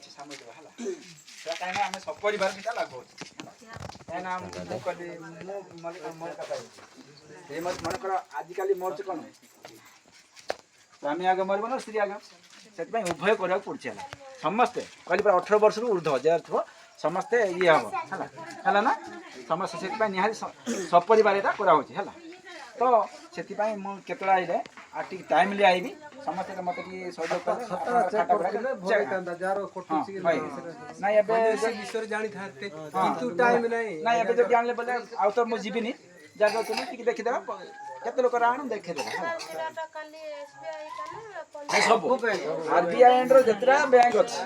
अच्छे सामने देवा हला सेटा काहे ना हमें सब परिवार किटा लागो काहे ना हम कली मोर कथा हे मत मन कर आजिकली मोर कोन स्वामी आगे मरबो ना स्त्री आगे से उभय करा पड़े समस्ते कहली पूरा 18 वर्ष रु ऊर्ध्व जे थो समस्ते ये हम है ना समस्त से निहारी सपरिवार यहाँ करा तो से केतला आइले आ टाइम ले आईबी समस्त मत सहयोग आउ तो मुझे जीविनी जगह तुम देखीदे केते लोक राण देखीदे सब आरबीआई रो जतरा बैंक अछि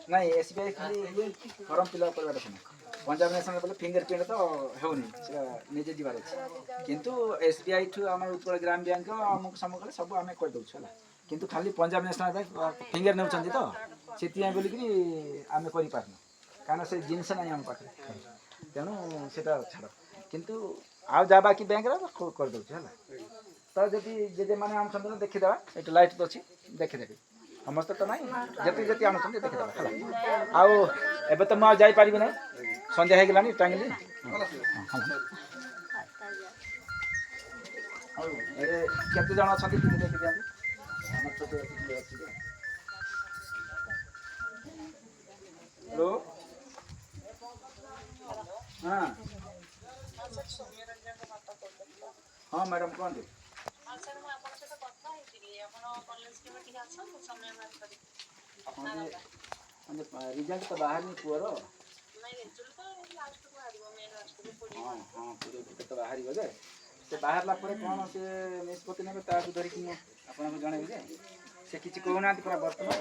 नहीं एसबीआई खाली फॉर्म फिल अप करबा देखना पंजाब नेशनल बोले फिंगरप्रिंट तो हेउनी सेटा निजे दिबार अछि किंतु एसबीआई ठु हमर उत्कल ग्राम बैंक अमुक समकले सब आमे कर दउ छला किंतु खाली पंजाब नेशनल बैंक फिंगर नेउ छंदी तो सेति बोली कि आमे करि पारना काना से जिंस नै हम पाखे तेणु सेटा छाड़ किंतु आ जा बाकी बैंक रा कर दउ छला तो जदि जे माने हम संदन देखि देबा एट लाइट तो अछि देखि देबी समस्त तो नहीं जति जति आनु देखि देबा हला आउ एबे तो म जाई पारिबे नै संध्या हे गेलानी टांगली अरे केते जण अछंती कि देखि दियानी हमर छोटे अछि हेलो हां हां मैडम कोन दे सर मैं आपन से कथा हेतिली आपन कॉलेज के मीटिंग अच्छा समय में करी अपना रिजल्ट तो बाहर नहीं पुअर नहीं रिजल्ट तो लास्ट को आरिबो मेन लास्ट को पूरी हां पूरी तो बाहर हो जाए से बाहर ला परे कोन से निष्पत्ति नेबे ता धरि कि आपन को जणाइबे से किछि कहउना पूरा वर्तमान